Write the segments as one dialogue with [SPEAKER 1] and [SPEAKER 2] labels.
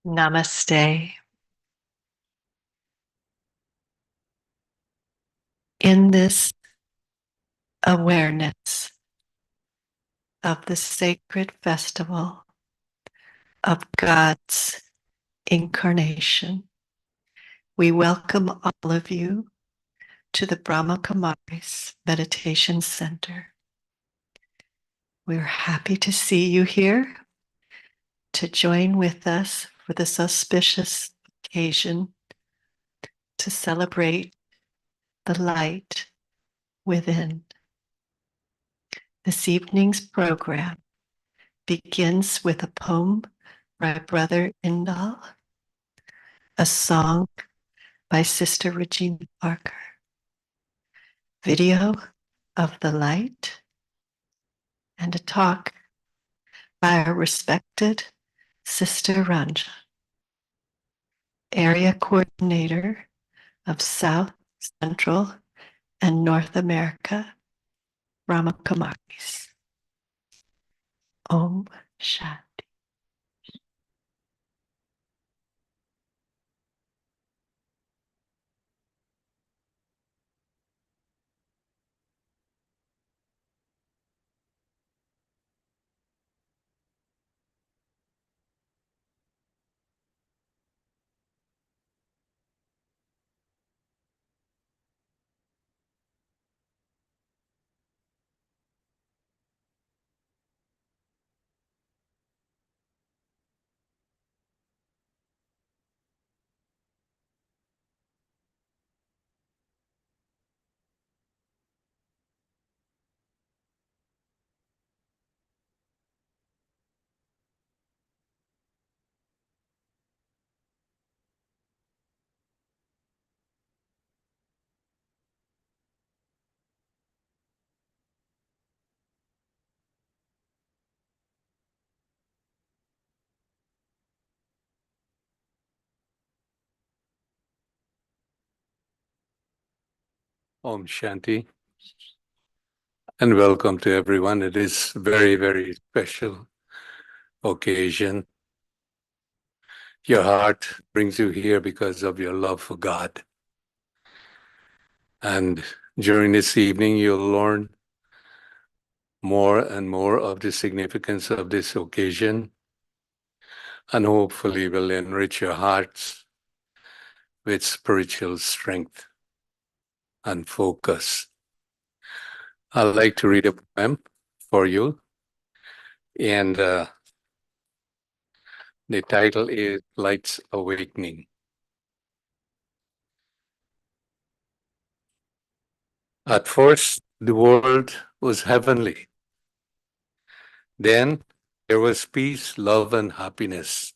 [SPEAKER 1] Namaste. In this awareness of the sacred festival of God's incarnation, we welcome all of you to the Brahma Kumaris Meditation Center. We're happy to see you here to join with us for this auspicious occasion to celebrate the light within. This evening's program begins with a poem by Brother Indal, a song by Sister Regina Parker, video of the light, and a talk by our respected Sister Ranja, Area Coordinator of South, Central, and North America, Brahma Kumaris. Om Shanti.
[SPEAKER 2] Om Shanti, and welcome to everyone. It is very, very special occasion. Your heart brings you here because of your love for God. And during this evening, you'll learn more and more of the significance of this occasion, and hopefully will enrich your hearts with spiritual strength and focus. I'd like to read a poem for you, and the title is Light's Awakening. At first, the world was heavenly. Then there was peace, love, and happiness.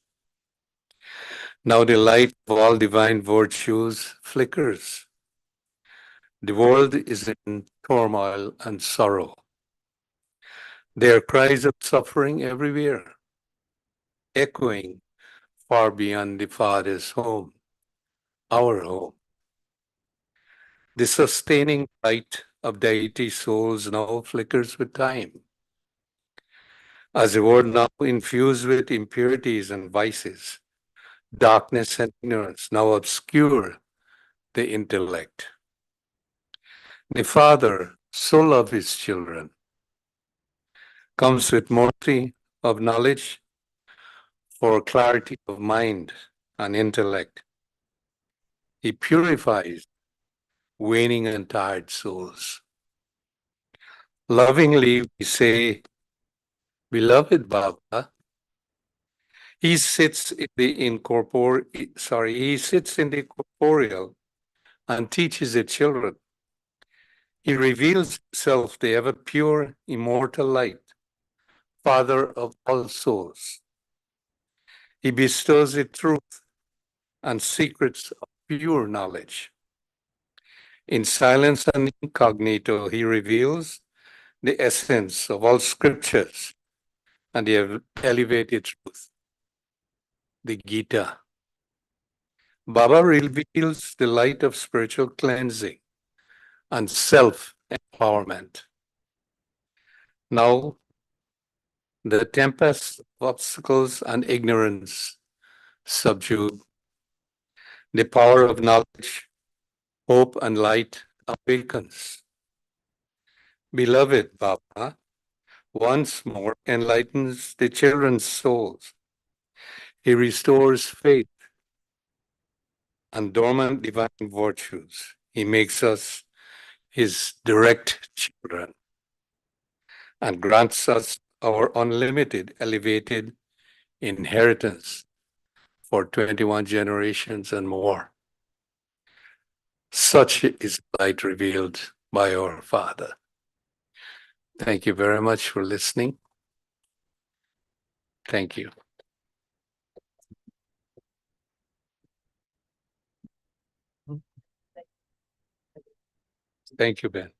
[SPEAKER 2] Now the light of all divine virtues flickers. The world is in turmoil and sorrow. There are cries of suffering everywhere, echoing far beyond the Father's home, our home. The sustaining light of deity souls now flickers with time. As the world now infused with impurities and vices, darkness and ignorance now obscure the intellect. The Father, so loves his children, comes with mercy of knowledge for clarity of mind and intellect. He purifies waning and tired souls. Lovingly we say, Beloved Baba, he sits in the corporeal and teaches the children. He reveals himself, the ever pure, immortal light, Father of all souls. He bestows the truth and secrets of pure knowledge. In silence and incognito, he reveals the essence of all scriptures and the elevated truth, the Gita. Baba reveals the light of spiritual cleansing and self-empowerment. Now, the tempest of obstacles and ignorance subdued. The power of knowledge, hope, and light awakens. Beloved Baba once more enlightens the children's souls. He restores faith and dormant divine virtues. He makes us his direct children and grants us our unlimited, elevated inheritance for 21 generations and more. Such is light revealed by our Father. Thank you very much for listening. Thank you. Thank you, Ben.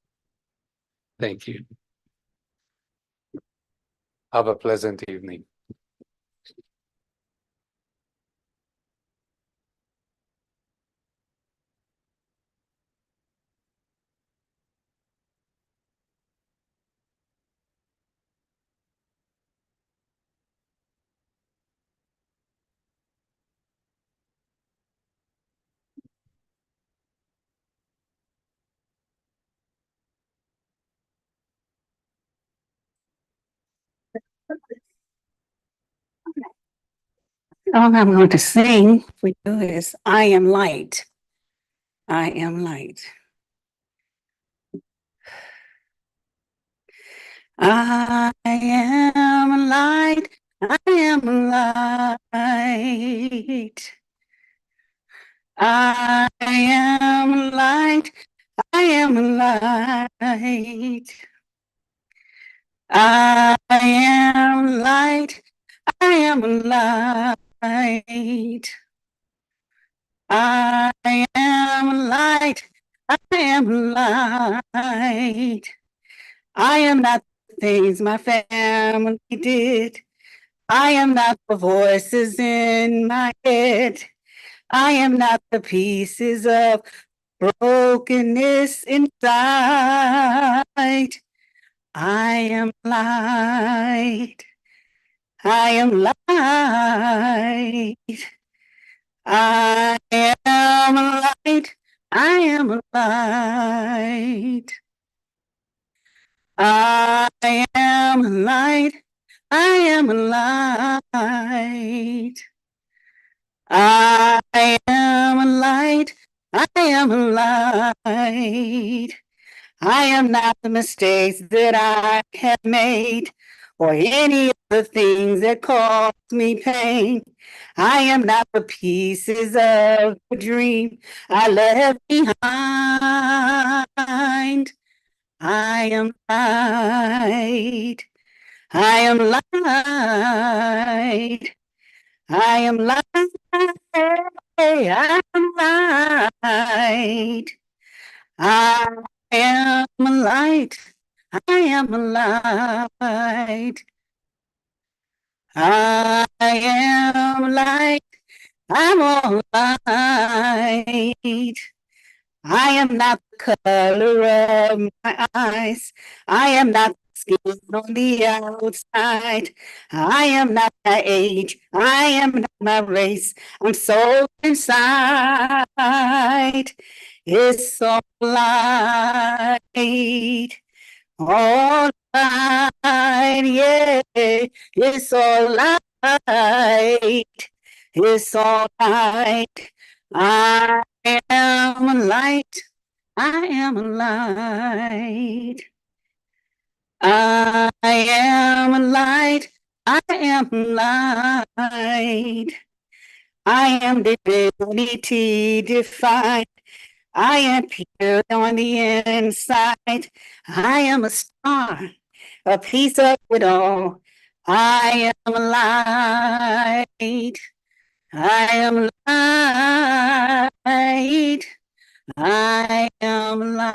[SPEAKER 2] Thank you. Have a pleasant evening.
[SPEAKER 3] All I'm going to sing for you is I Am Light. I am light. I am light. I am light. I am light. I am light. I am light. I am light. I am light. I am light. I am not the things my family did. I am not the voices in my head. I am not the pieces of brokenness inside. I am light. I am light. I am light. I am light. I am light. I am light. I am light. I am light. I am not the mistakes that I have made or any of the things that cause me pain. I am not the pieces of the dream I left behind. I am light. I am light. I am light. I am light. I am light. I am light. I am light. I'm all light. I am not the color of my eyes. I am not the skin on the outside. I am not my age. I am not my race. I'm so inside. It's all light. All light. Yeah. It's all light. It's all light. I am a light. I am a light. I am a light. I am light. I am divinity defined. I am pure on the inside. I am a star, a piece of it all. I am a light. I am light. I am light.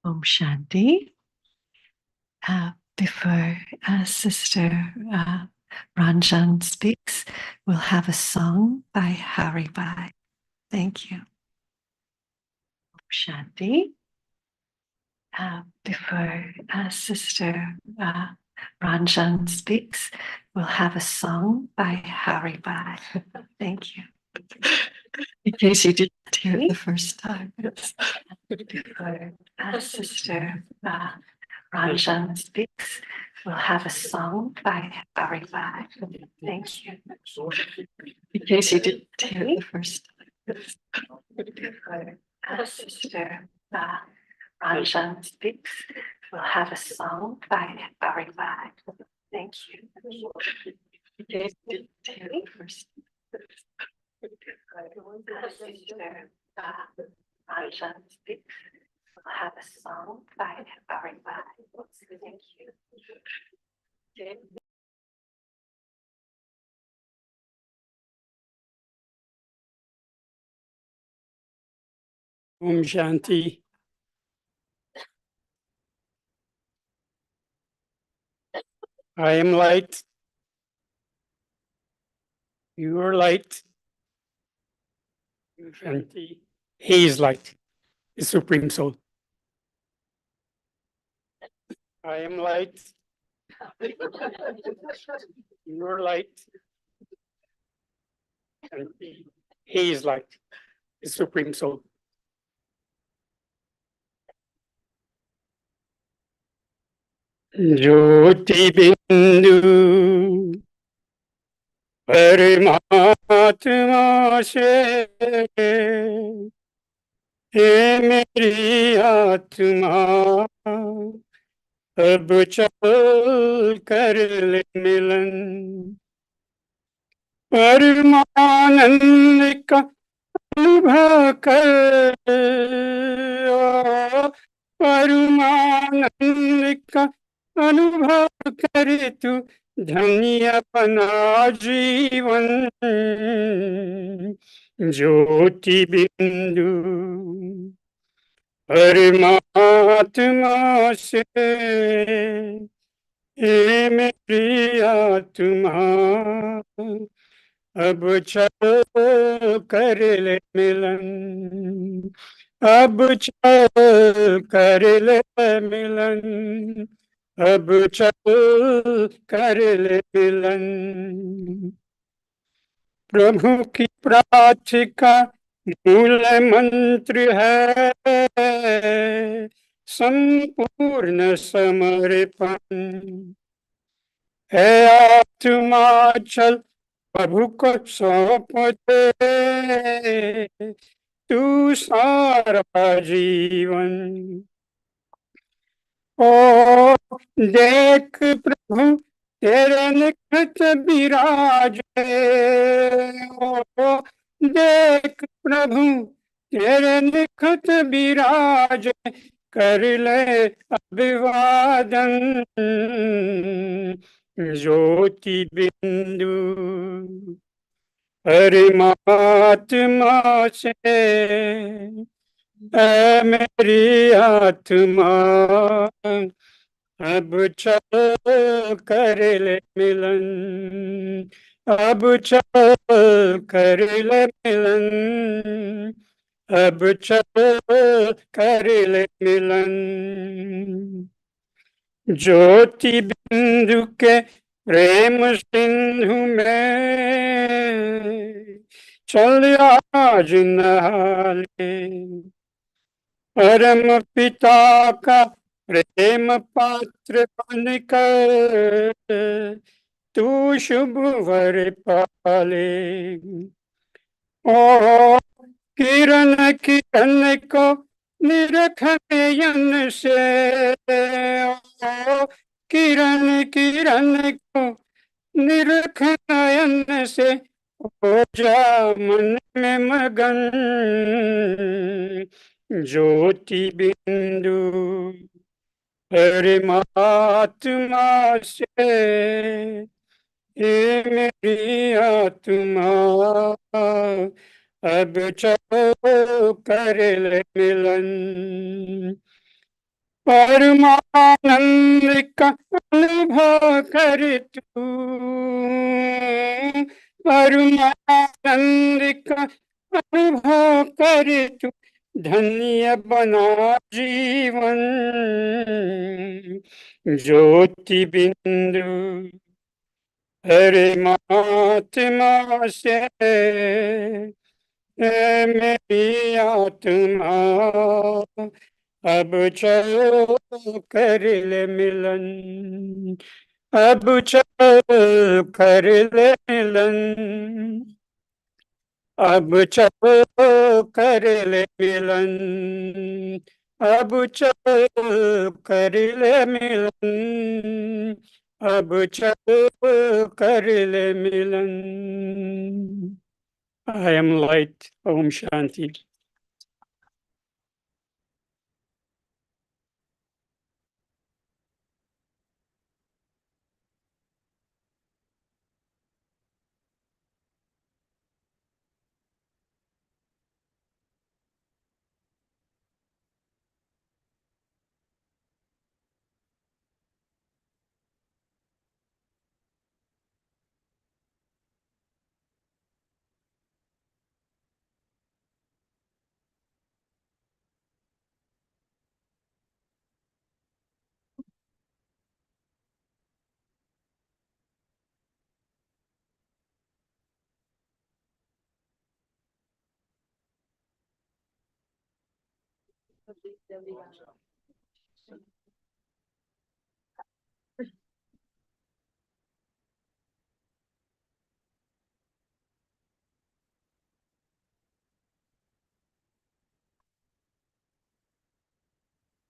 [SPEAKER 1] Om Shanti. Before Sister Ranjan speaks, we'll have a song by Hari Bhai. Thank you. Om Shanti. Before Sister Ranjan Speaks. We'll have a song by Harry Bai. Thank you. In case you didn't hear it the first time. Sister Ranjan Speaks. We'll have a song by Harry Bai. Thank you. In case you didn't hear it the first time. Sister Ranjan Speaks. We'll have a song by Harry Bai. Thank you. In case you didn't hear it first. Sister Ranjan Speaks. We'll have a song by Harry Bai. Thank you.
[SPEAKER 4] Om Shanti. I am light. You are light. Shanti. He is light, the Supreme Soul. I am light. You are light. Shanti. He is light, the Supreme Soul. ज्योति बिंदु परमात्मा से हे मेरी आत्मा अब चल कर ले मिलन परमानंद का अनुभव कर परमानंद का अनुभव कर तू धन्य बना जीवन ज्योति बिंदु परमात्मा से हे मेरी आत्मा अब चल कर ले मिलन अब चल कर ले मिलन अब चल कर ले मिलन प्रभु की प्रार्थना मूल मंत्र है संपूर्ण समर्पण है आत्मा चल प्रभु को सौंप दे तू सारा जीवन ओ देख प्रभु तेरे निकट विराजे ओ देख प्रभु तेरे निकट विराजे कर ले अभिवादन ज्योति बिंदु परमात्मा से ऐ मेरी आत्मा अब चल कर ले मिलन अब चल कर ले मिलन अब चल कर ले मिलन ज्योति बिंदु के प्रेम सिंधु में चल आज नहा ले परम पिता का प्रेम पात्र बनकर तू शुभ वर पाले ओ किरण किरण को निरख नयन से ओ किरण किरण को निरख नयन से हो जा मन में मगन ज्योति बिंदु परमात्मा से हे मेरी आत्मा अब चलो कर ले मिलन परमानंद का अनुभव कर तू परमानंद का अनुभव कर तू धन्य बना जीवन ज्योति बिंदु परमात्मा से मेरी आत्मा अब चलो कर ले मिलन अब चलो कर ले मिलन अब चलो कर ले मिलन अब चलो कर ले मिलन अब चलो कर ले मिलन I am light. Om Shanti.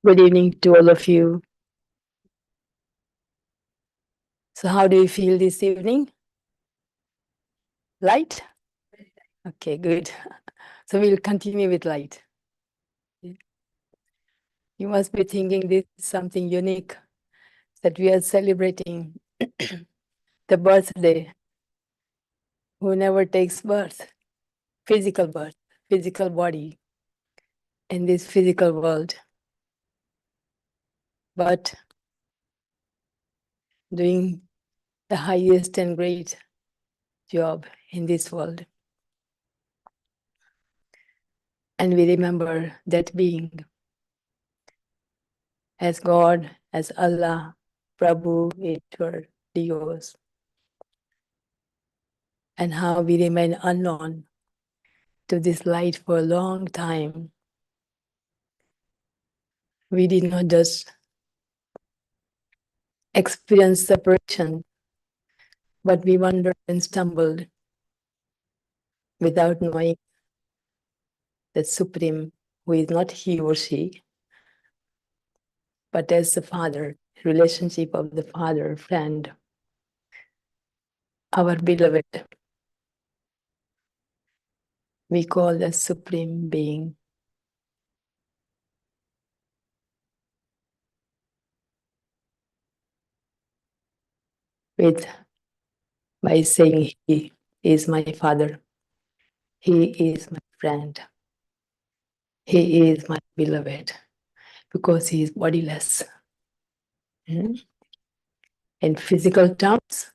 [SPEAKER 5] Good evening to all of you. So how do you feel this evening? Light? Okay, good. So we'll continue with light. You must be thinking this is something unique that we are celebrating the birthday. Who never takes birth, physical body in this physical world, but doing the highest and great job in this world. And we remember that being as God, as Allah, Prabhu, Ishwar, Dios, and how we remain unknown to this light for a long time. We did not just experience separation, but we wandered and stumbled without knowing the Supreme, who is not he or she, but as the Father, relationship of the Father, friend, our beloved. We call the Supreme Being. By saying he is my Father, he is my friend, he is my beloved, because he is bodiless. In physical terms,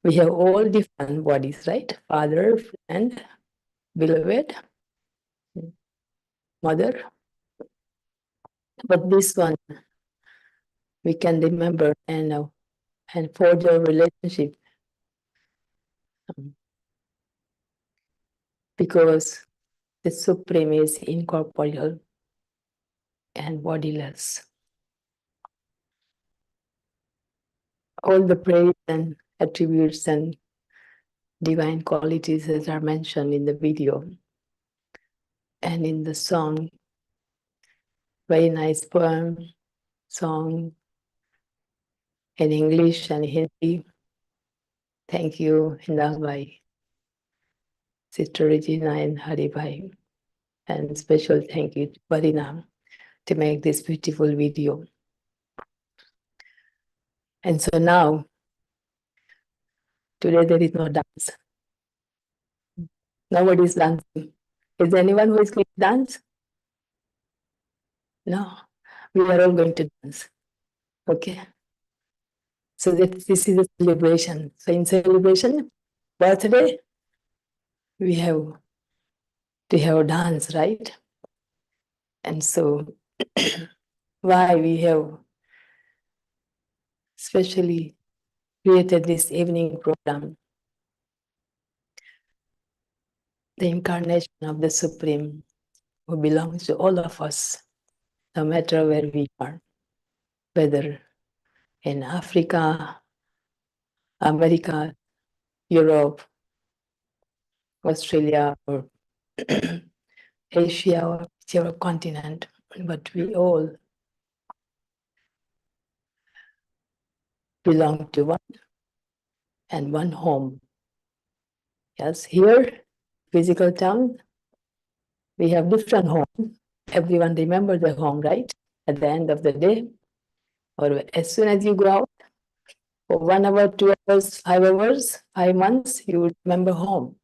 [SPEAKER 5] we have all different bodies, right? Father, friend, beloved, mother. But this one, we can remember and forge our relationship, because the Supreme is incorporeal and bodiless. All the praise and attributes and divine qualities as are mentioned in the video and in the song. Very nice poem, song in English and Hindi. Thank you, Hindalbhai, Sister Regina and Haribhai. And special thank you to Varina to make this beautiful video. And so now, today there is no dance. Nobody is dancing. Is there anyone who is going to dance? No, we are all going to dance. Okay. So this is a celebration. So in celebration, birthday, we have to have a dance, right? And so why we have specially created this evening program, the incarnation of the Supreme, who belongs to all of us, no matter where we are, whether in Africa, America, Europe, Australia, or Asia, or whichever continent, but we all belong to one and one home. Yes, here, physical town, we have different homes. Everyone remember the home, right? At the end of the day, or as soon as you go out, for 1 hour, 2 hours, 5 hours, 5 months, you would remember home,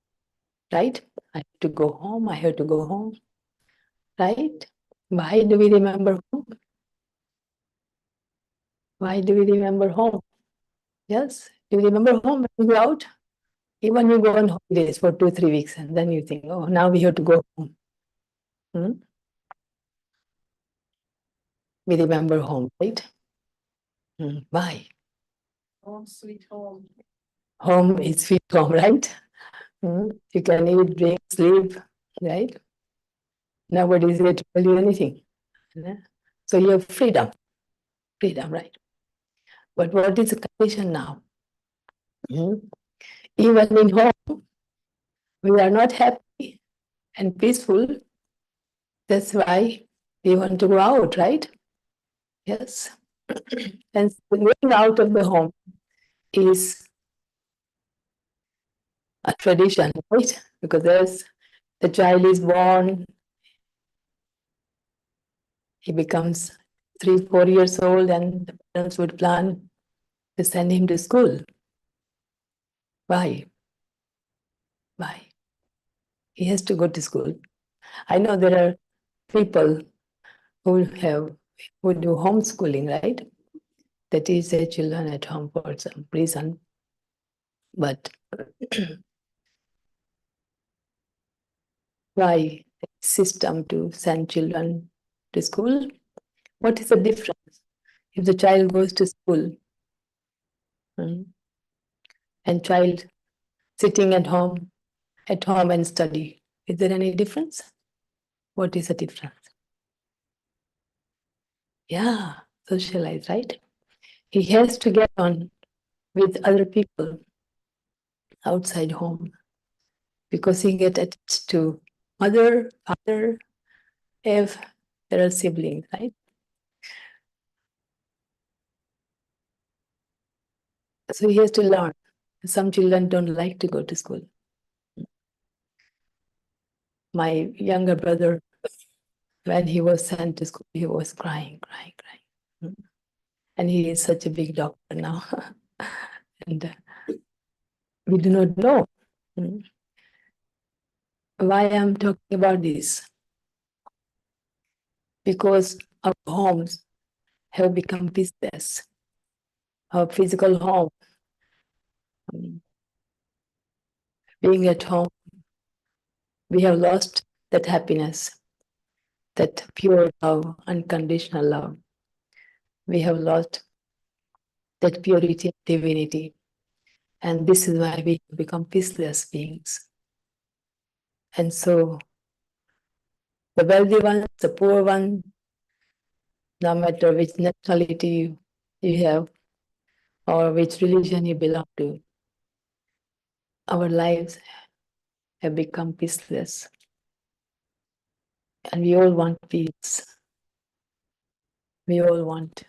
[SPEAKER 5] right? I have to go home, I have to go home, right? Why do we remember home? Why do we remember home? Yes, do you remember home when you go out? Even you go on holidays for 2, 3 weeks, and then you think, oh, now we have to go home. We remember home, right? Why?
[SPEAKER 1] Home, sweet home.
[SPEAKER 5] Home is sweet home, right? You can eat, drink, sleep, right? Nobody is here to tell you anything. So you have freedom, right? But what is the condition now? Even in home, we are not happy and peaceful. That's why we want to go out, right? Yes. And going out of the home is a tradition, right? Because there's the child is born, he becomes 3, 4 years old, and the parents would plan to send him to school. Why? Why? He has to go to school. I know there are people who do homeschooling, right? They teach their children at home for some reason. But why system to send children to school? What is the difference if the child goes to school and child sitting at home and study? Is there any difference? What is the difference? Yeah, socialize, right? He has to get on with other people outside home because he get attached to mother, father, if there are siblings, right? So he has to learn. Some children don't like to go to school. My younger brother, when he was sent to school, he was crying. And he is such a big doctor now. And we do not know why I'm talking about this. Because our homes have become peaceless. Our physical home, being at home, we have lost that happiness, that pure love, unconditional love. We have lost that purity, divinity. And this is why we have become peaceless beings. And so the wealthy ones, the poor ones, no matter which nationality you have or which religion you belong to, our lives have become peaceless. And we all want peace. We all want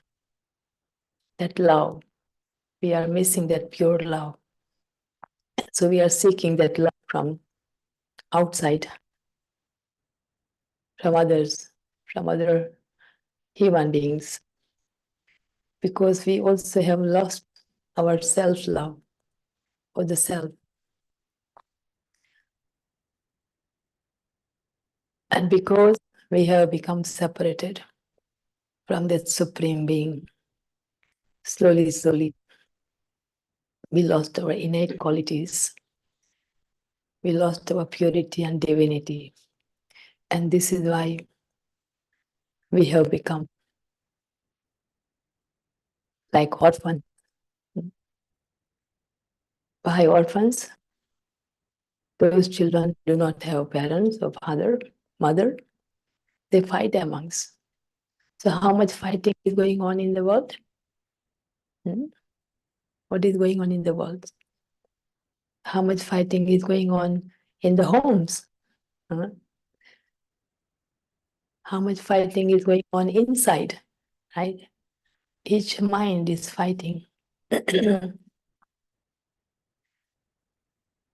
[SPEAKER 5] that love. We are missing that pure love. So we are seeking that love from outside, from others, from other human beings, because we also have lost our self-love or the self. And because we have become separated from that supreme being, slowly, we lost our innate qualities. We lost our purity and divinity. And this is why we have become like orphans. Why orphans? Those children do not have parents or father, mother. They fight amongst. So how much fighting is going on in the world? What is going on in the world? How much fighting is going on in the homes? How much fighting is going on inside, right? Each mind is fighting.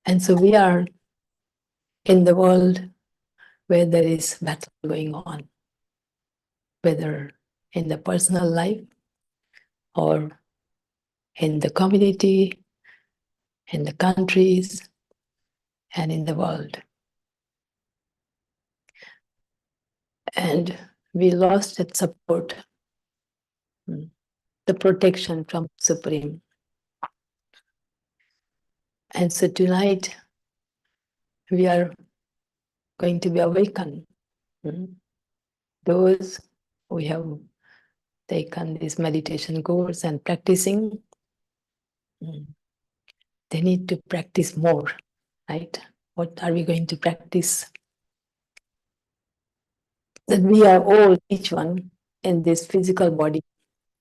[SPEAKER 5] And so we are in the world where there is battle going on, whether in the personal life or in the community, in the countries, and in the world. And we lost that support, the protection from Supreme. And so tonight, we are going to be awakened. Those who have taken this meditation course and practicing, they need to practice more, right? What are we going to practice? That we are all, each one, in this physical body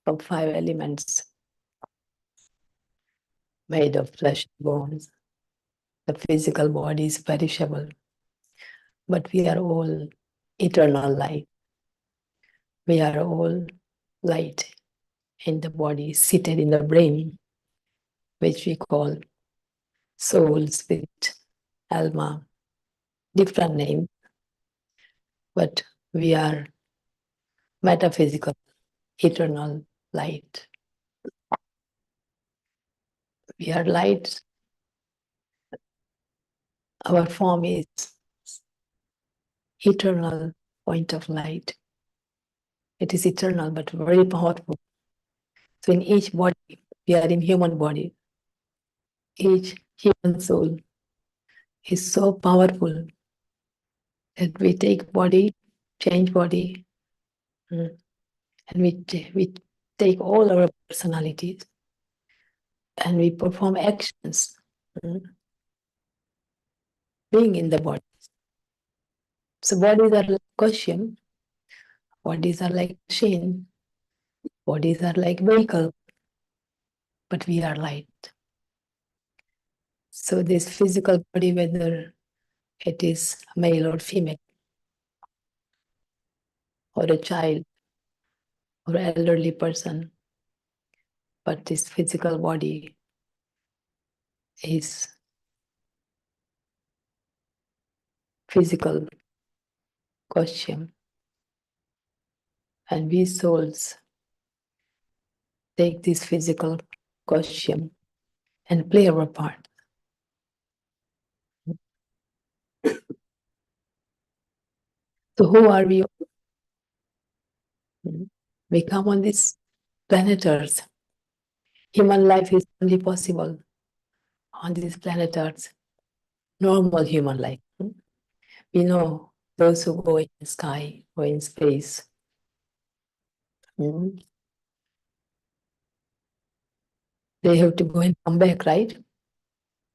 [SPEAKER 5] of 5 elements made of flesh and bones. The physical body is perishable, but we are all eternal light. We are all light in the body, seated in the brain, which we call soul, spirit, alma, different names, but we are metaphysical, eternal light. We are light. Our form is eternal point of light. It is eternal, but very powerful. So in each body, we are in human body. Each human soul is so powerful that we take body, change body, and we take all our personalities and we perform actions, being in the body. So bodies are like cushion, bodies are like machine, bodies are like vehicle, but we are light. So this physical body, whether it is male or female, or a child, or elderly person, but this physical body is physical costume. And we souls take this physical costume and play our part. So who are we? We come on this planet Earth. Human life is only possible on this planet Earth. Normal human life. We know those who go in the sky or in space. They have to go and come back, right?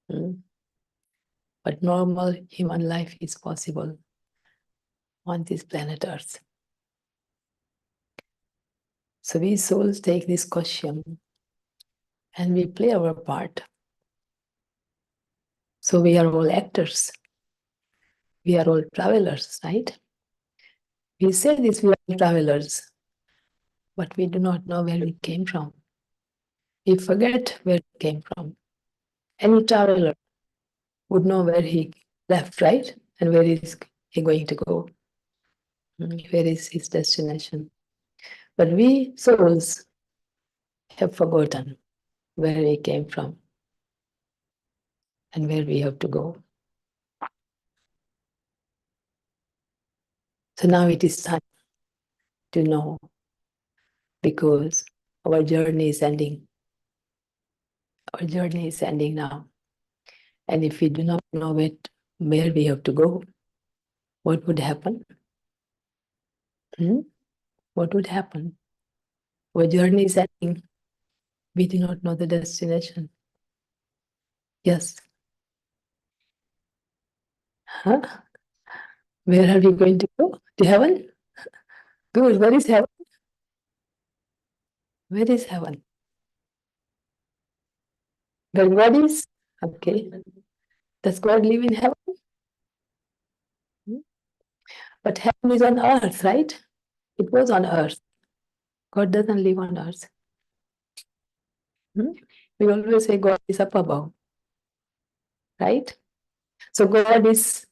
[SPEAKER 5] But normal human life is possible on this planet Earth. So we souls take this costume and we play our part. So we are all actors. We are all travelers, right? We say this, we are travelers, but we do not know where we came from. We forget where we came from. Any traveler would know where he left, right? And where is he going to go? Where is his destination? But we souls have forgotten where we came from and where we have to go. So now it is time to know, because our journey is ending. Our journey is ending now. And if we do not know where we have to go, what would happen? what would happen? Our journey is ending. We do not know the destination. Yes. Huh? Where are we going to go? To heaven? Good. Where is heaven? Where is heaven? Where God is? Okay. Does God live in heaven? Hmm? But heaven is on earth, right? It was on earth. God doesn't live on earth. Hmm? We always say God is up above, right? So God's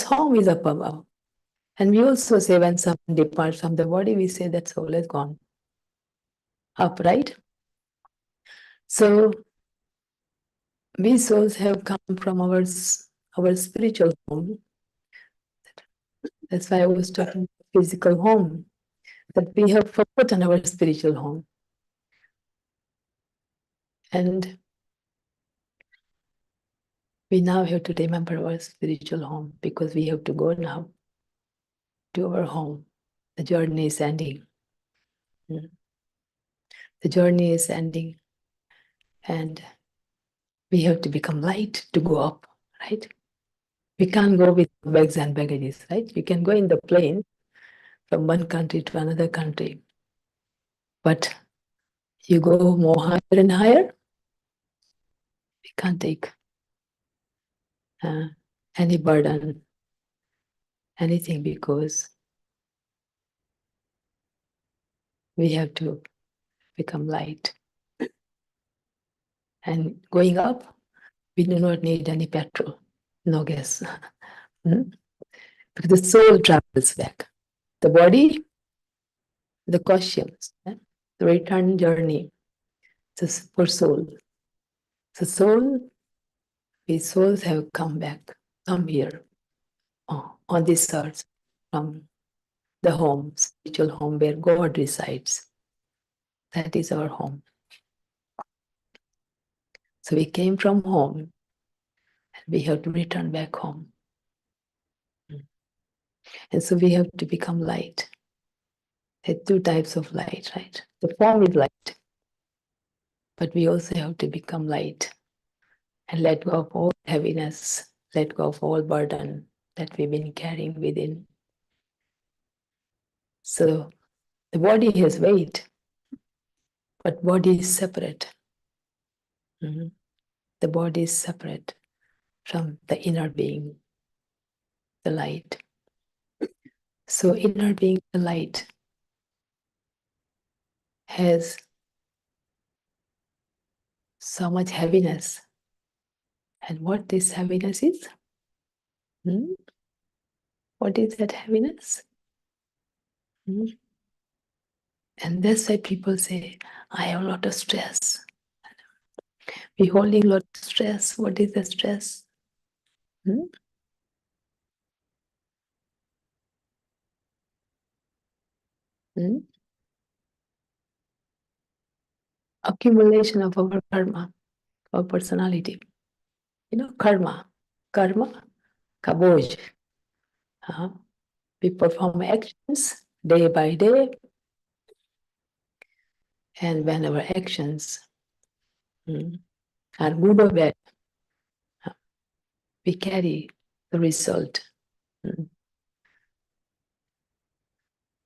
[SPEAKER 5] home is up above. And we also say when someone departs from the body, we say that soul has gone up, right? So we souls have come from our spiritual home. That's why I was talking physical home, that we have forgotten our spiritual home. And we now have to remember our spiritual home because we have to go now to our home. The journey is ending. The journey is ending. And we have to become light to go up, right? We can't go with bags and baggages, right? You can go in the plane from one country to another country. But you go more higher and higher, we can't take any burden, anything, because we have to become light. And going up, we do not need any petrol, no gas. Because the soul travels back. The body, the questions, the return journey, just for soul. The soul, we souls have come back, come here on this earth from the home, spiritual home where God resides. That is our home. So we came from home and we have to return back home. And so we have to become light. There are two types of light, right? The form is light, but we also have to become light and let go of all heaviness, let go of all burden that we've been carrying within. So the body has weight, but body is separate. The body is separate from the inner being, the light. So inner being, the light, has so much heaviness. And what this heaviness is? What is that heaviness? And that's why people say, I have a lot of stress. We're holding a lot of stress. What is the stress? Accumulation of our karma, our personality. You know, karma, kaboj. We perform actions day by day. And when our actions are good or bad, we carry the result,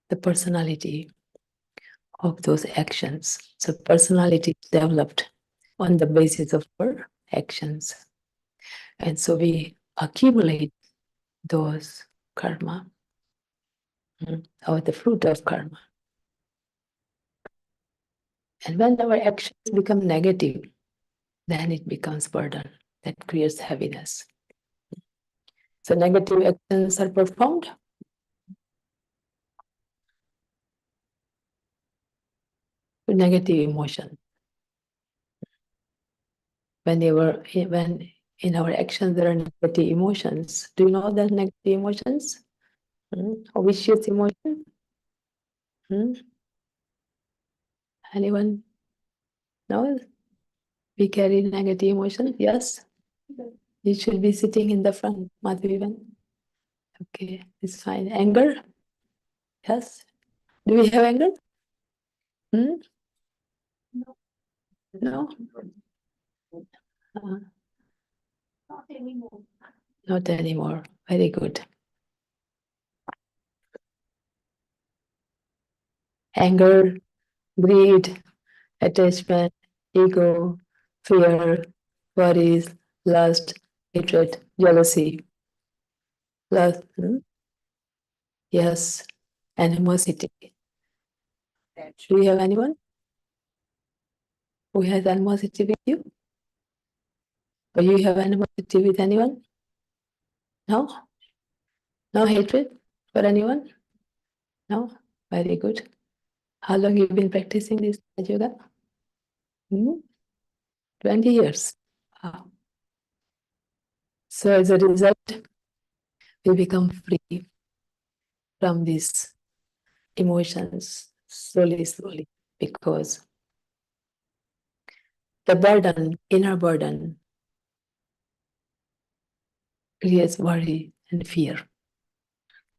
[SPEAKER 5] the personality of those actions. So personality is developed on the basis of our actions. And so we accumulate those karma, or the fruit of karma. And when our actions become negative, then it becomes burden that creates heaviness. So negative actions are performed. Negative emotion. When in our actions there are negative emotions. Do you know that negative emotions? Or vicious emotion? Anyone knows? We carry negative emotions? Yes. You should be sitting in the front, Madhavan. Okay, it's fine. Anger? Yes. Do we have anger? Hmm? No? Uh, not anymore. Very good. Anger, greed, attachment, ego, fear, worries, lust, hatred, jealousy. Lust, yes, animosity. Do you have anyone who has animosity with you? Or you have animosity with anyone? No? No hatred for anyone? No? Very good. How long you been practicing this yoga? 20 years. Wow. So as a result, we become free from these emotions slowly, because the burden, inner burden, creates worry and fear.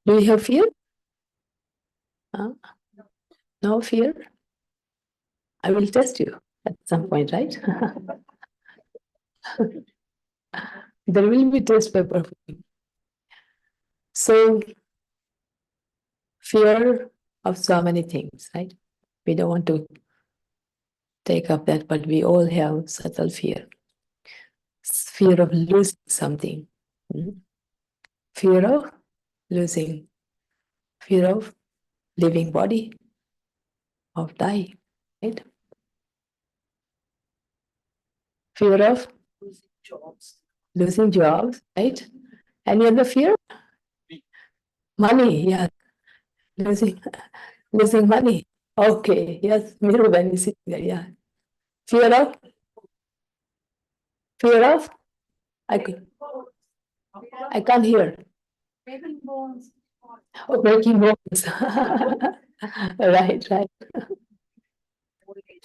[SPEAKER 5] Do you have fear? Huh? No fear? I will test you at some point, right? There will be test paper for you. So, fear of so many things, right? We don't want to take up that, but we all have subtle fear. Fear of losing something. Fear of losing. Fear of living body, of die, right? Fear of losing jobs, right? Any other fear? Money, yeah. Losing money. Okay, yes, Miruban is sitting there, yeah. Fear of? Fear of? I can't hear. Oh, breaking bones. Right.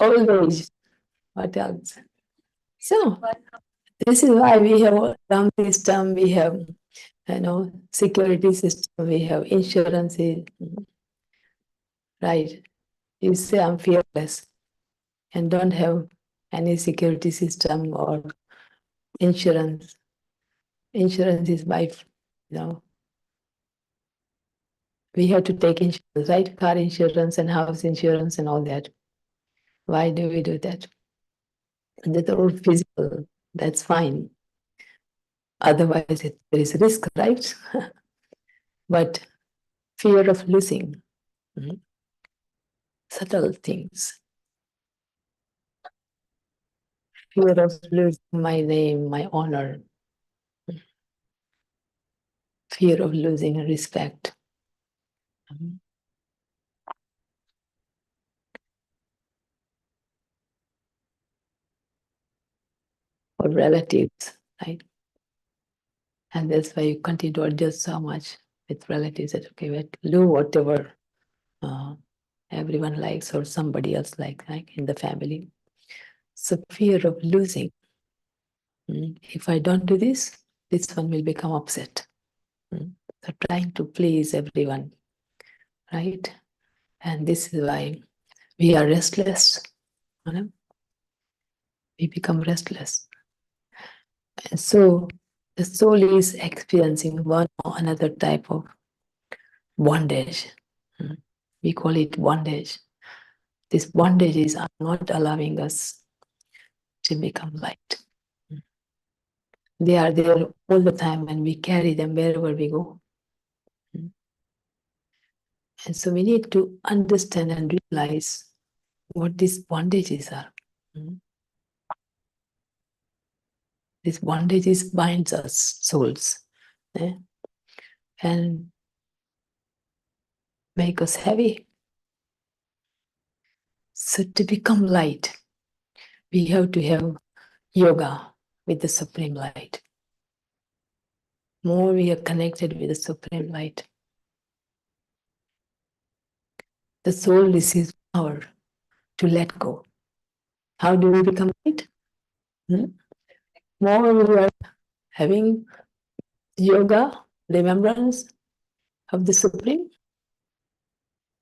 [SPEAKER 5] Old age. What else? So, this is why we have dumb system, we have, security system, we have insurances, right? You say I'm fearless and don't have any security system or insurance. Insurance is by, we have to take insurance, right? Car insurance and house insurance and all that. Why do we do that? That's all physical, that's fine. Otherwise, there is risk, right? But fear of losing, subtle things. Fear of losing my name, my honor. Fear of losing respect. Or relatives, right? And that's why you continue to adjust so much with relatives that, okay, do whatever everyone likes or somebody else likes, like in the family. So fear of losing. If I don't do this, this one will become upset. So trying to please everyone, right? And this is why we are restless. We become restless. And so the soul is experiencing one or another type of bondage. We call it bondage. These bondages are not allowing us to become light. They are there all the time and we carry them wherever we go. And so we need to understand and realize what these bondages are. These bondages binds us, souls, and make us heavy. So to become light, we have to have yoga with the Supreme Light. More we are connected with the Supreme Light, the soul receives power to let go. How do we become light? More we are having yoga, remembrance of the Supreme,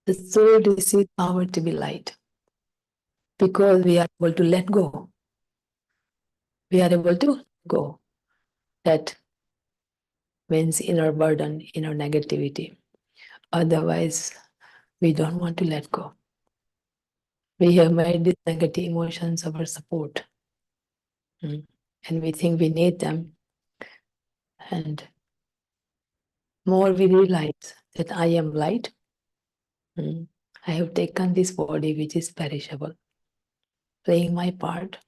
[SPEAKER 5] The soul receives power to be light because we are able to let go. We are able to go. That means inner burden, inner negativity. Otherwise, we don't want to let go. We have made these negative emotions our support. And we think we need them. And more we realize that I am light. I have taken this body which is perishable, playing my part.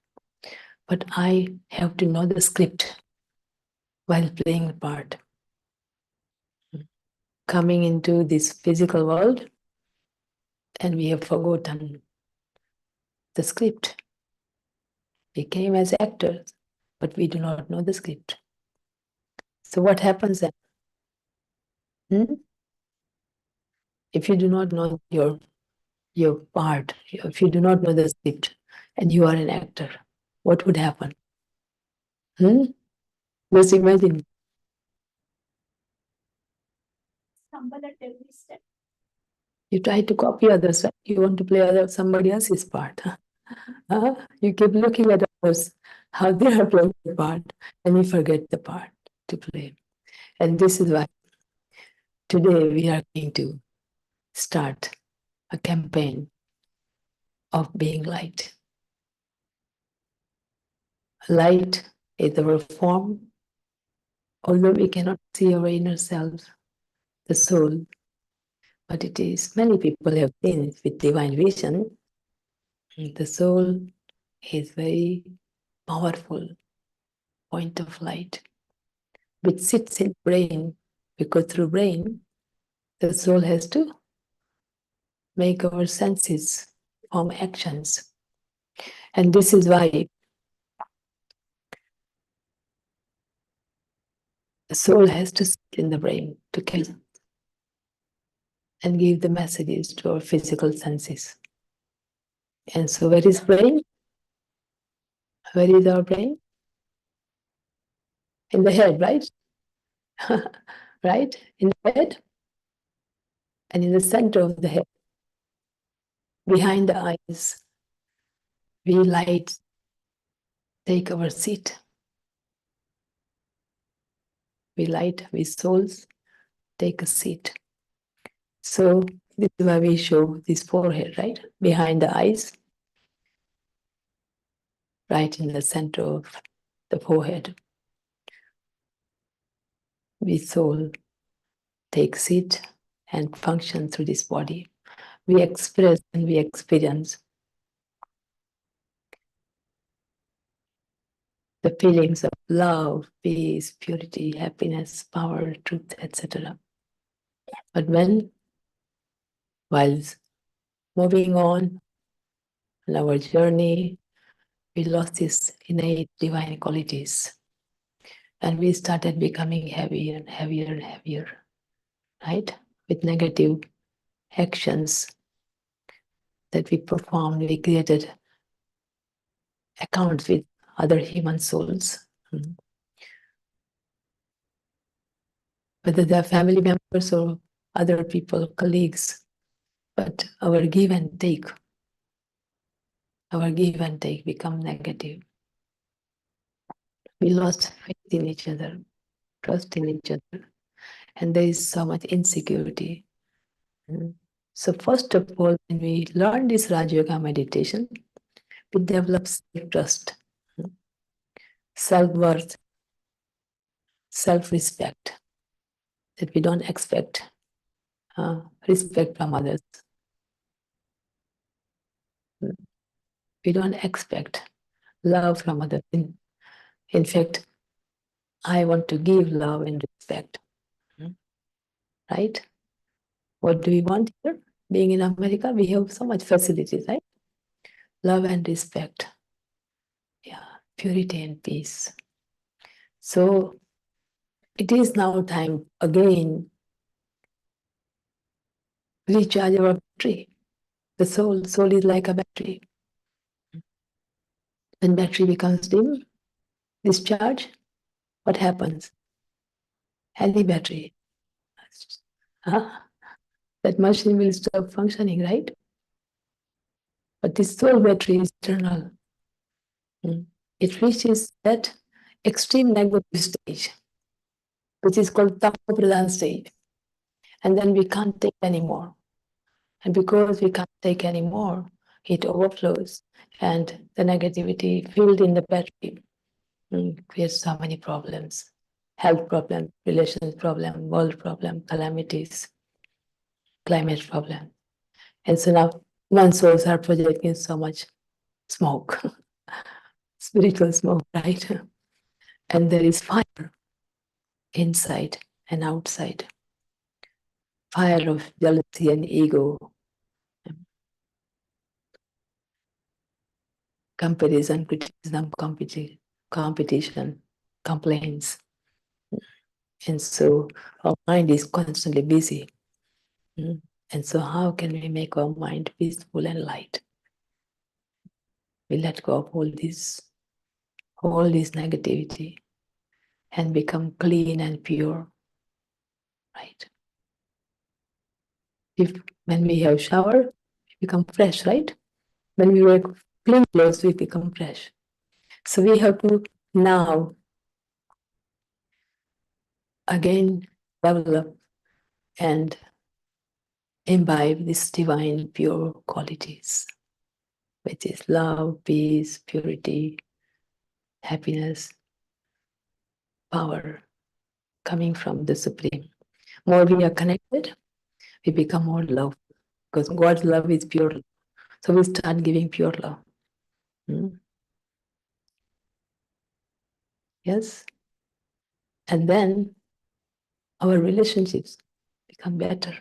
[SPEAKER 5] But I have to know the script while playing the part. Coming into this physical world, and we have forgotten the script. We came as actors, but we do not know the script. So what happens then? If you do not know your part, if you do not know the script, and you are an actor, what would happen? Just imagine. You try to copy others, right? You want to play somebody else's part. You keep looking at others, how they are playing the part, and you forget the part to play. And this is why today we are going to start a campaign of being light. Light is our form, although we cannot see our inner self, the soul, but it is, many people have seen it with divine vision. The soul is very powerful point of light, which sits in brain, because through brain, the soul has to make our senses form actions. And this is why the soul has to sit in the brain to catch and give the messages to our physical senses. And so where is brain? Where is our brain? In the head, right? Right? In the head and in the center of the head. Behind the eyes, we light take our seat. We souls take a seat. So this is why we show this forehead, right? Behind the eyes, right in the center of the forehead. We soul take seat and function through this body. We express and we experience the feelings of love, peace, purity, happiness, power, truth, etc. But while moving on our journey, we lost these innate divine qualities. And we started becoming heavier and heavier and heavier, right? With negative actions that we performed, we created accounts with other human souls. Whether they're family members or other people, colleagues, but our give and take become negative. We lost faith in each other, trust in each other, and there is so much insecurity. So first of all, when we learn this Raja Yoga meditation, we develop self-trust, self-worth, self-respect, that we don't expect respect from others. We don't expect love from others. In fact, I want to give love and respect, right? What do we want here? Being in America, we have so much facilities, right? Love and respect, yeah, purity and peace. So it is now time again recharge our battery. The soul is like a battery. When battery becomes dim, discharge, what happens? Heavy battery. That that machine will stop functioning, right? But this soul battery is eternal. It reaches that extreme negative stage, which is called Tapo-pradhan stage. And then we can't take anymore. And because we can't take anymore, it overflows. And the negativity filled in the battery creates so many problems. Health problem, relations problem, world problem, calamities, climate problem. And so now human souls are projecting so much smoke, spiritual smoke, right? And there is fire inside and outside. Fire of jealousy and ego, comparison, criticism, competition, complaints. And so our mind is constantly busy. And so how can we make our mind peaceful and light? We let go of all this negativity and become clean and pure, right? When we have shower, we become fresh, right? When we wear clean clothes, we become fresh. So we have to now again develop and imbibe these divine pure qualities, which is love, peace, purity, happiness, power coming from the Supreme. More we are connected, we become more love, because God's love is pure love. So we start giving pure love. Yes? And then our relationships become better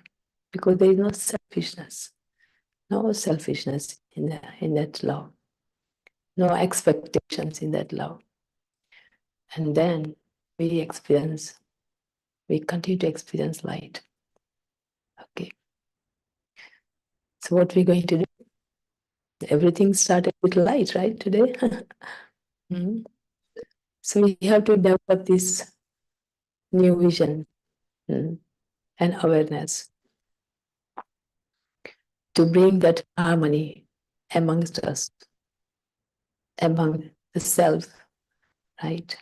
[SPEAKER 5] because there is no selfishness in that love, no expectations in that love. And then we continue to experience light. Okay. So what we're going to do? Everything started with light, right, today? So we have to develop this new vision and awareness to bring that harmony amongst us, among the self, right?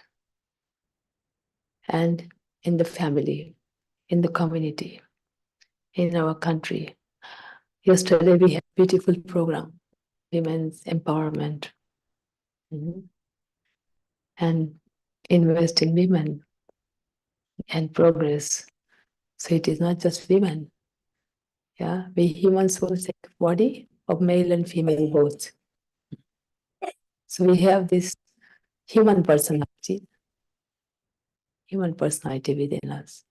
[SPEAKER 5] And in the family, in the community, in our country. Yesterday we had a beautiful program, women's empowerment, and invest in women and progress. So it is not just women. Yeah, we human souls take body of male and female both. So we have this human personality within us.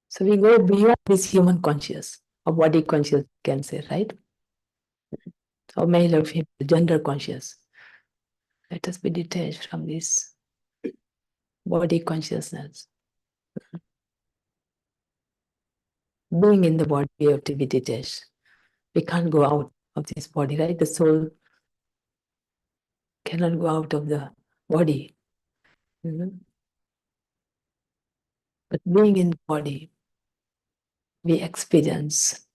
[SPEAKER 5] So we go beyond this human conscious, or body conscious, you can say, right? Or male or female, gender conscious. Let us be detached from this body consciousness. Being in the body, we have to be detached. We can't go out of this body, right? The soul cannot go out of the body. But being in the body, we experience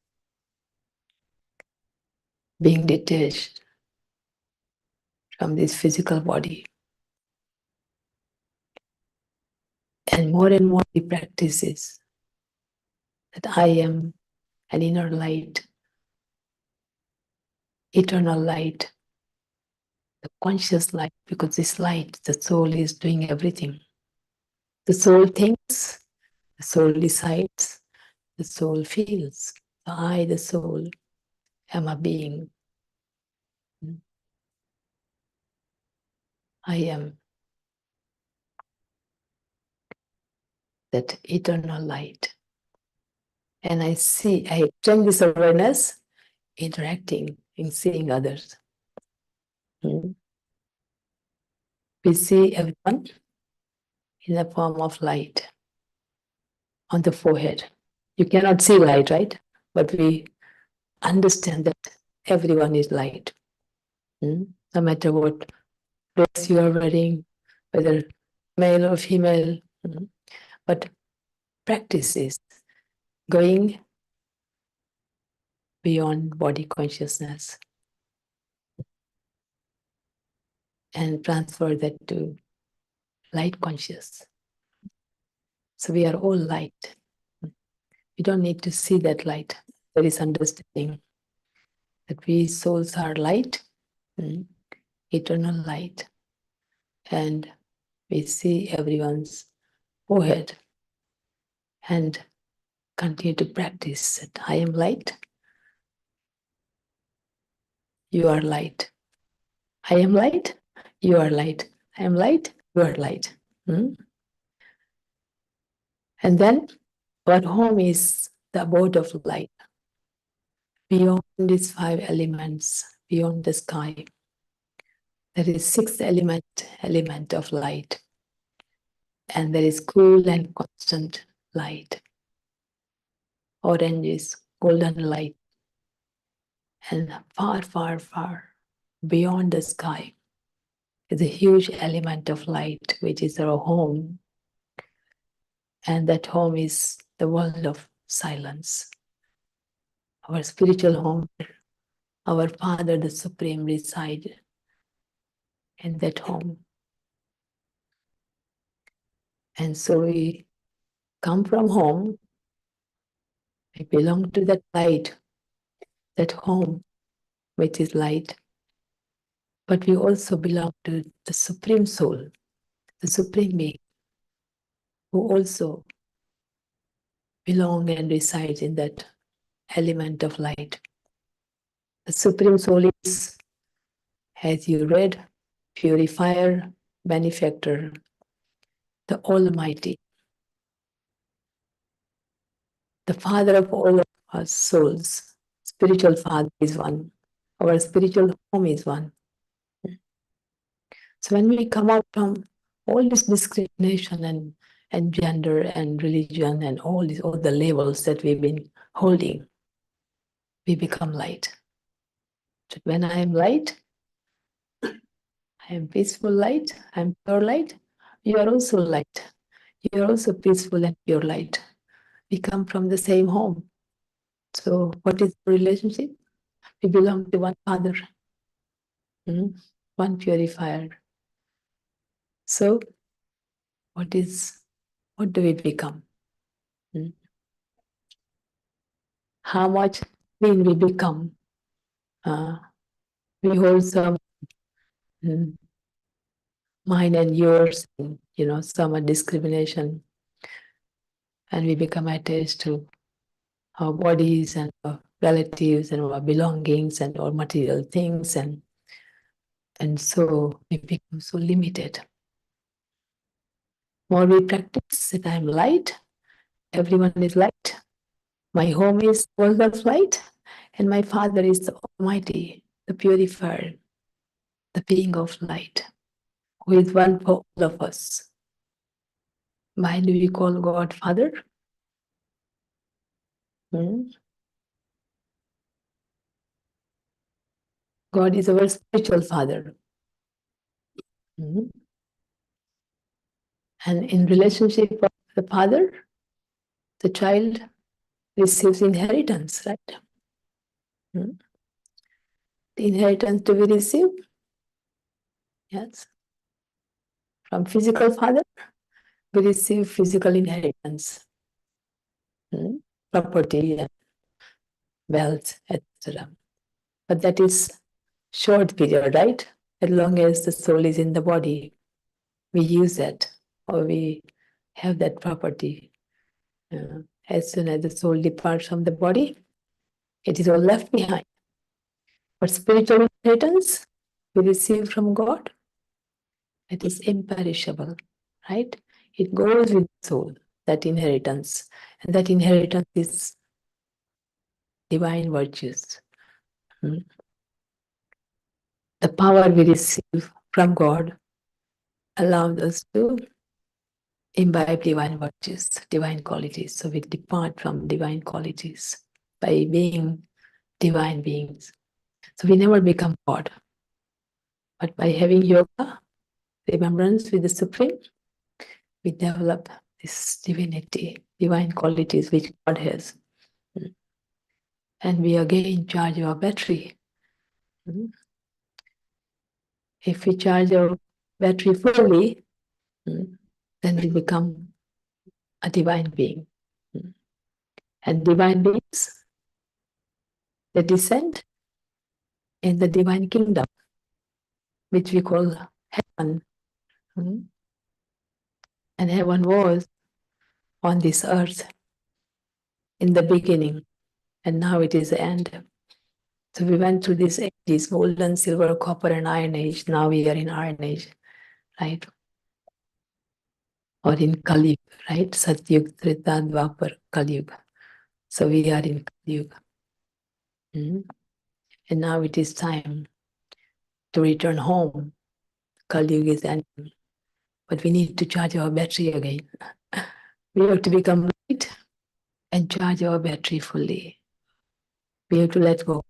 [SPEAKER 5] being detached from this physical body. And more we practice this, that I am an inner light, eternal light, the conscious light, because this light, the soul is doing everything. The soul thinks, the soul decides, the soul feels. I, the soul, am a being. I am that eternal light. And I extend this awareness, interacting and seeing others. We see everyone in the form of light on the forehead. You cannot see light, right? But we understand that everyone is light. No matter what dress you are wearing, whether male or female. But practice is going beyond body consciousness and transfer that to light conscious. So we are all light. We don't need to see that light. There is understanding that we souls are light, eternal light. And we see everyone's forehead and continue to practice that I am light, you are light. I am light, you are light. I am light, you are light. And then our home is the abode of light. Beyond these 5 elements, beyond the sky, there is 6th element of light. And there is cool and constant light. Orange is golden light. And far, far, far beyond the sky is a huge element of light, which is our home. And that home is the world of silence. Our spiritual home, our Father, the Supreme, resides in that home. And so we come from home, we belong to that light, that home, which is light. But we also belong to the Supreme Soul, the Supreme Being, who also belong and resides in that element of light. The Supreme Soul is, as you read, purifier, benefactor, the Almighty, the Father of all of our souls. Spiritual Father is one. Our spiritual home is one. So when we come out from all this discrimination and gender and religion and all the labels that we've been holding, we become light. So when I am light, I am peaceful light, I am pure light, you are also light. You are also peaceful and pure light. We come from the same home. So what is the relationship? We belong to one Father, one purifier. So what do we become? How much clean we become? We hold some mine and yours, some discrimination, and we become attached to our bodies and our relatives and our belongings and our material things, and so we become so limited. More we practice that I'm light, everyone is light, my home is world of light, and my Father is the Almighty, the purifier, the being of light, who is one for all of us. Why do we call God Father? God is our spiritual Father. And in relationship with the Father, the child receives inheritance, right? The inheritance to be received, yes. From physical father, we receive physical inheritance, property and wealth, etc. But that is short period, right? As long as the soul is in the body, we use that or we have that property. As soon as the soul departs from the body, it is all left behind. But spiritual inheritance we receive from God, it is imperishable, right? It goes with the soul, that inheritance. And that inheritance is divine virtues. The power we receive from God allows us to imbibe divine virtues, divine qualities. So we depart from divine qualities by being divine beings. So we never become God. But by having yoga, remembrance with the Supreme, we develop this divinity, divine qualities which God has. And we again charge our battery. If we charge our battery fully, then we become a divine being. And divine beings, they descend in the divine kingdom, which we call heaven. And heaven was on this earth in the beginning, and now it is the end. So we went through these ages, golden, silver, copper, and iron age. Now we are in iron age, right? Or in Kali Yuga, right? Satyug, Treta, Dwapar, Kali Yuga. So we are in Kali Yuga. And now it is time to return home. Kali Yuga is ending. But we need to charge our battery again. We have to become light and charge our battery fully. We have to let go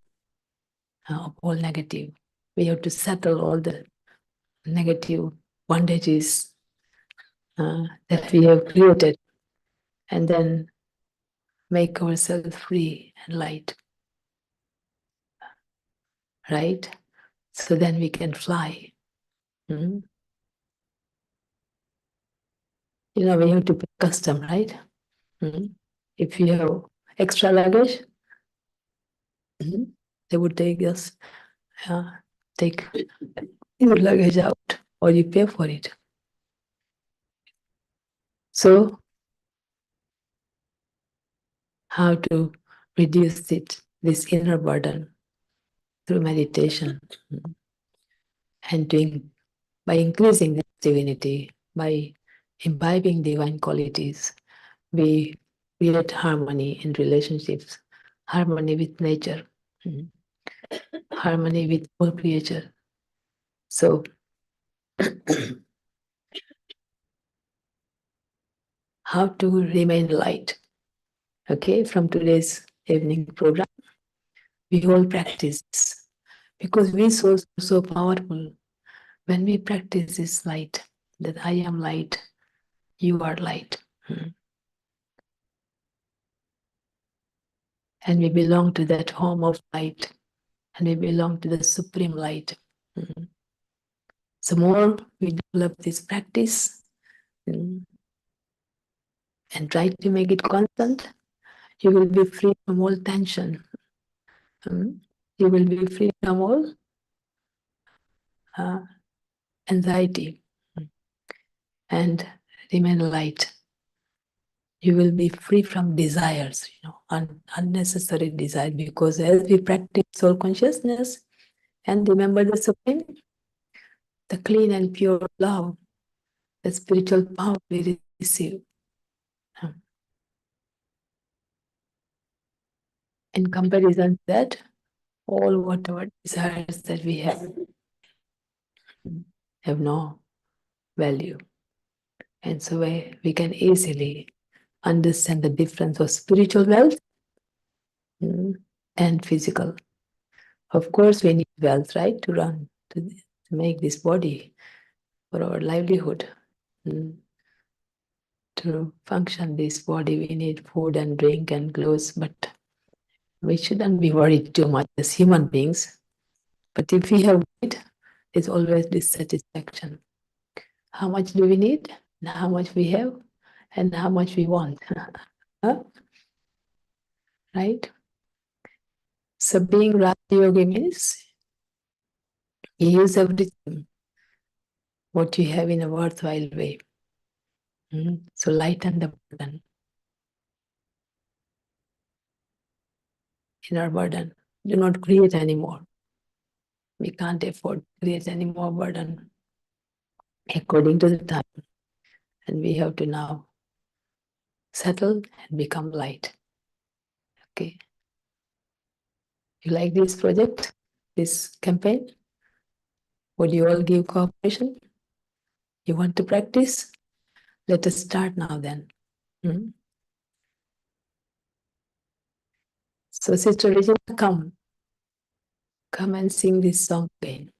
[SPEAKER 5] of all negative. We have to settle all the negative bondages that we have created, and then make ourselves free and light. Right? So then we can fly. You know, we have to pay custom, right? If you have extra luggage, they would take your luggage out, or you pay for it. So, how to reduce this inner burden through meditation, and by increasing this divinity, by imbibing divine qualities, we create harmony in relationships, harmony with nature, harmony with all creature. So, how to remain light? Okay, from today's evening program, we all practice this, because we so powerful when we practice this light, that I am light, you are light. And we belong to that home of light, and we belong to the supreme light. So more we develop this practice and try to make it constant, you will be free from all tension. You will be free from all anxiety, and remain light. You will be free from desires, unnecessary desire, because as we practice soul consciousness and remember the Supreme, the clean and pure love, the spiritual power we receive. In comparison to that, all whatever desires that we have no value. And so we can easily understand the difference of spiritual wealth and physical. Of course, we need wealth, right, to make this body for our livelihood. To function this body, we need food and drink and clothes, but we shouldn't be worried too much as human beings. But if we have it, there's always dissatisfaction. How much do we need? And how much we have? And how much we want? Right? So being Raja Yogi means you use everything what you have in a worthwhile way. So lighten the burden. Inner burden. Do not create any more. We can't afford to create any more burden according to the time. And we have to now settle and become light. Okay. You like this project, this campaign? Would you all give cooperation? You want to practice? Let us start now then. So Sister Regina, come and sing this song again.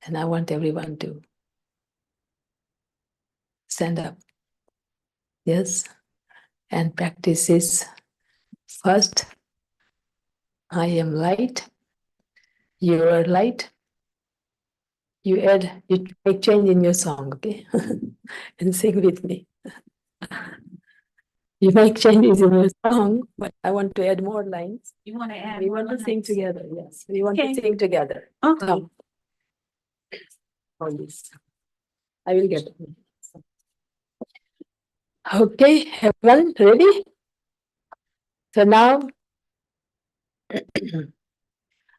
[SPEAKER 5] And I want everyone to stand up. Yes, and practice is first, I am light, you are light. You make change in your song, okay? And sing with me. You make changes in your song, but I want to add more lines.
[SPEAKER 3] You want to add?
[SPEAKER 5] We want to sing together, yes. We want
[SPEAKER 3] Okay.
[SPEAKER 5] to sing together.
[SPEAKER 3] Okay.
[SPEAKER 5] Come. On this. I will get it. Okay, everyone, ready? So now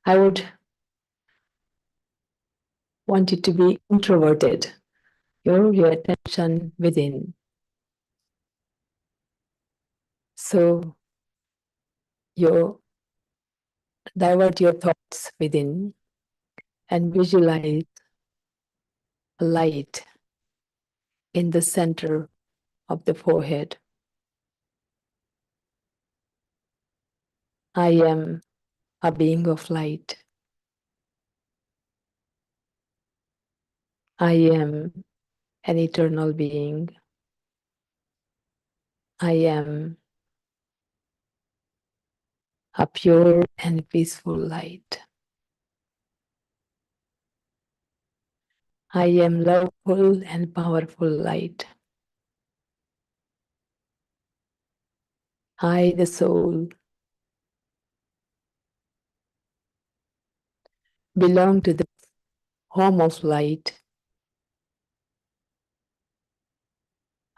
[SPEAKER 5] I would want you to be introverted. Your attention within. So you divert your thoughts within and visualize a light in the center of the forehead. I am a being of light. I am an eternal being. I am a pure and peaceful light. I am loveful and powerful light. I, the soul, belong to the home of light.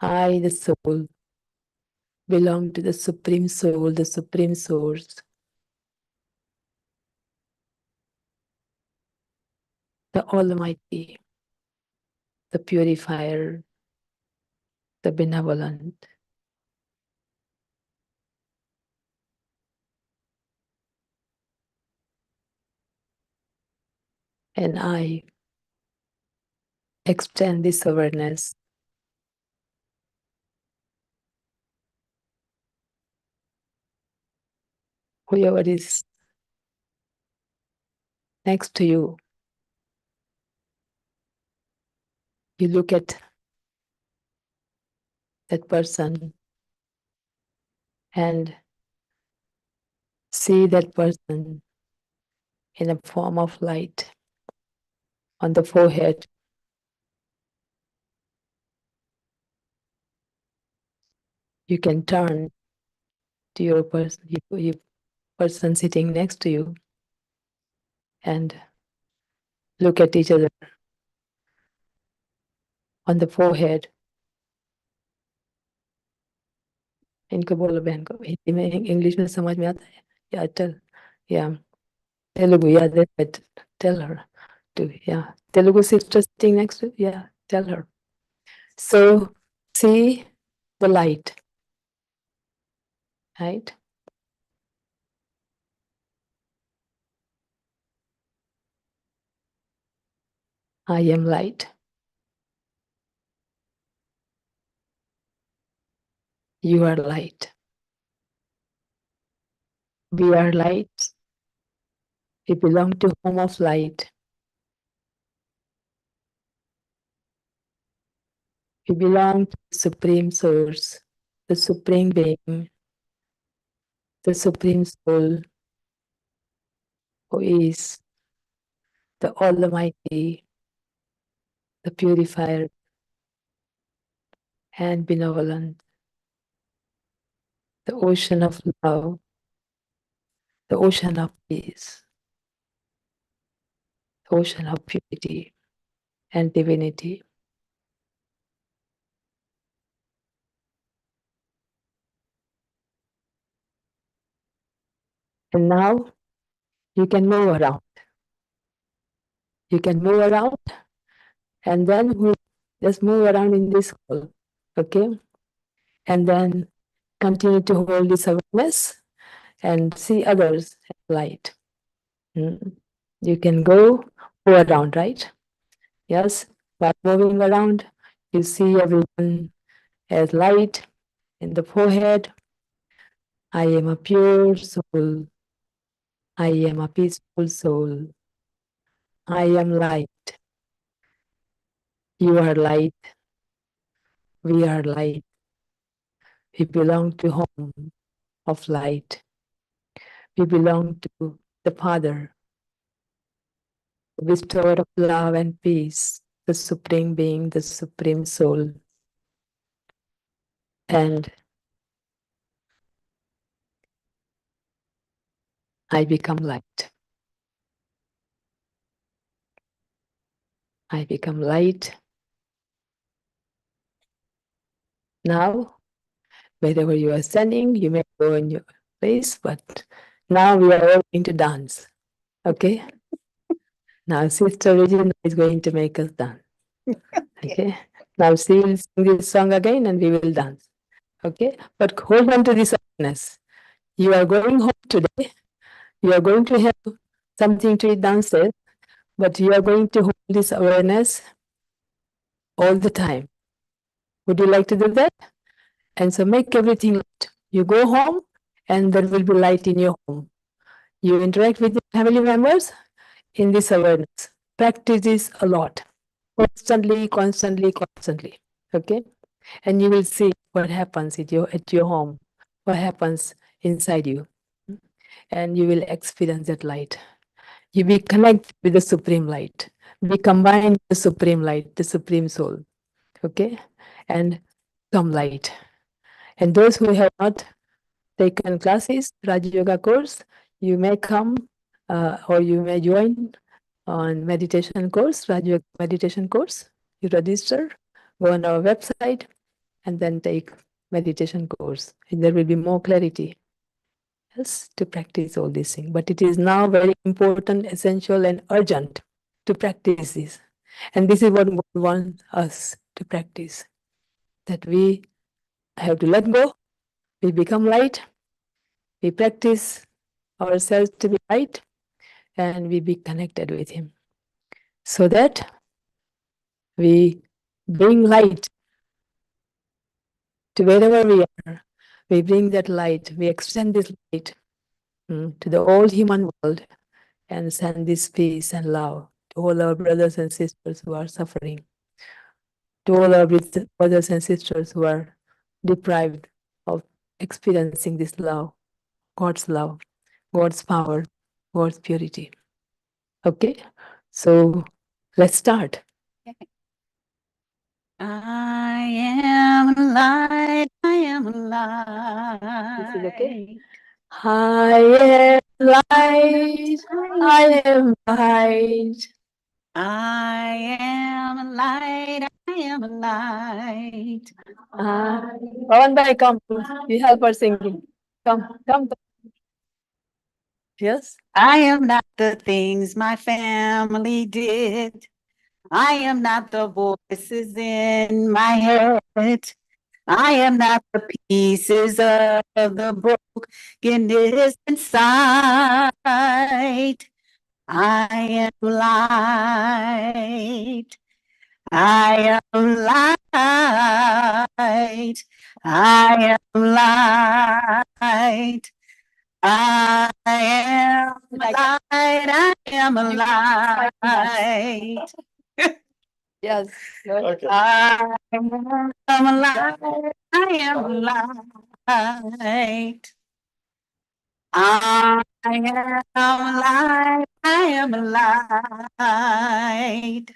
[SPEAKER 5] I, the soul, belong to the Supreme Soul, the Supreme Source. The Almighty, the Purifier, the Benevolent. And I extend this awareness whoever is next to you. You look at that person and see that person in a form of light on the forehead. You can turn to your person sitting next to you and look at each other on the forehead. इनको बोलो बहन को हिंदी में English में समझ में आता है या tell yeah Telugu yeah that tell her to yeah Telugu sister sitting next to yeah tell her. So see the light, right? I am light. You are light. We are light. We belong to home of light. We belong to the Supreme Source, the Supreme Being, the Supreme Soul, who is the Almighty, the Purifier, and Benevolent, the ocean of love, the ocean of peace, the ocean of purity and divinity. And now you can move around. You can move around and then just move around in this hall, okay? And then continue to hold this awareness and see others as light. You can go around, right? Yes, by moving around, you see everyone as light in the forehead. I am a pure soul. I am a peaceful soul. I am light. You are light. We are light. We belong to home of light. We belong to the Father, the bestower of love and peace, the Supreme Being, the Supreme Soul. And I become light. I become light. Now, wherever you are standing, you may go in your place, but now we are all going to dance. Okay? Now, Sister Regina is going to make us dance. Okay? Now, she will sing this song again and we will dance. Okay? But hold on to this awareness. You are going home today. You are going to have something to eat downstairs, but you are going to hold this awareness all the time. Would you like to do that? And so make everything light. You go home and there will be light in your home. You interact with your family members in this awareness. Practice this a lot. Constantly, constantly, constantly. Okay? And you will see what happens at your home, what happens inside you. And you will experience that light. You be connected with the Supreme Light. Be combined with the Supreme Light, the Supreme Soul. Okay? And come light. And those who have not taken classes, Raja Yoga course, you may come or you may join on meditation course, Raja Yoga meditation course. You register, go on our website, and then take meditation course. And there will be more clarity. Yes, to practice all these things. But it is now very important, essential, and urgent to practice this. And this is what God wants us to practice. That we have to let go, we become light, we practice ourselves to be light, and we be connected with Him. So that we bring light to wherever we are. We bring that light, we extend this light to the whole human world and send this peace and love to all our brothers and sisters who are suffering, to all our brothers and sisters who are deprived of experiencing this love, God's power, God's purity. Okay, so let's start.
[SPEAKER 3] I am light, I am light.
[SPEAKER 5] This is okay? I am light, I am light.
[SPEAKER 3] I am light, I am light.
[SPEAKER 5] Pawan bhai, come. You help her singing. Come. Yes?
[SPEAKER 3] I am not the things my family did. I am not the voices in my head. I am not the pieces of the brokenness inside. I am light. I am light. I am light. I am light. I am light.
[SPEAKER 5] Yes.
[SPEAKER 4] Okay.
[SPEAKER 3] I am light. I am light. I am light. I am light.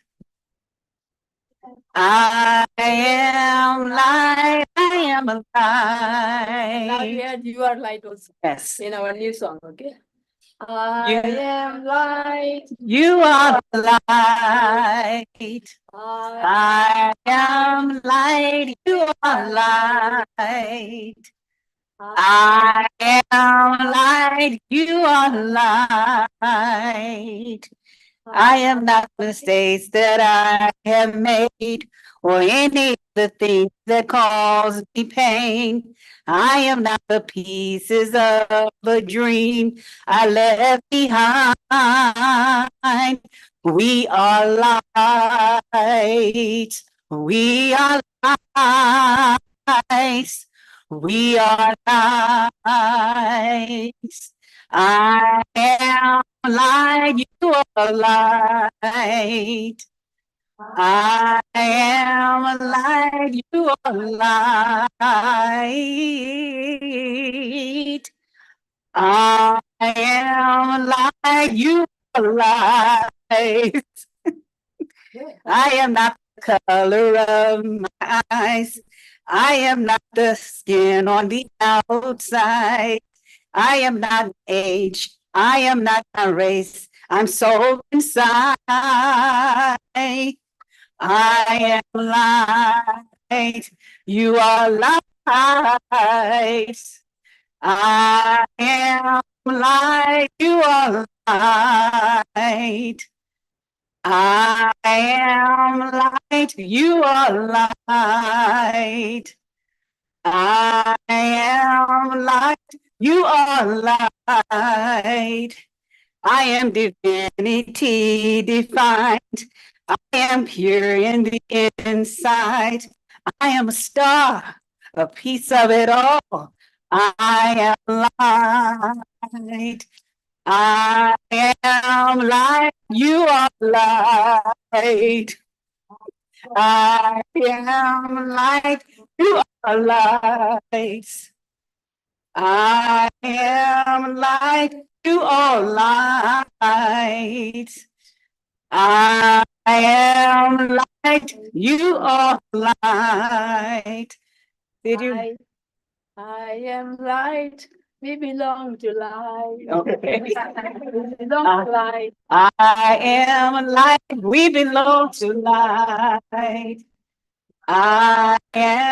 [SPEAKER 3] I am light. I am
[SPEAKER 5] Now we
[SPEAKER 3] light.
[SPEAKER 5] add you are light also
[SPEAKER 3] Yes.
[SPEAKER 5] in our new song, okay? I am light.
[SPEAKER 3] You are the light.
[SPEAKER 5] I
[SPEAKER 3] I am light. You are light. I am light. You are light. I am not mistakes that I have made or any of the things that cause me pain. I am not the pieces of a dream I left behind. We are light. We are lights. We are lights. I am light, you are light. I am a light, you are light. I am light, you are light. I am not the color of my eyes. I am not the skin on the outside. I am not age. I am not my race. I'm soul inside. I am light. You are light. I am light. You are light. I am light. You are light. I am light. You are light. I am divinity defined. I am pure in the inside. I am a star, a piece of it all. I am light. I am light. You are light. I am light. You are light. I am light. You are light. I am light. You are light. Did you?
[SPEAKER 5] I am light. We belong to light.
[SPEAKER 3] Okay.
[SPEAKER 5] We belong to light.
[SPEAKER 3] I am light. We belong to light. I am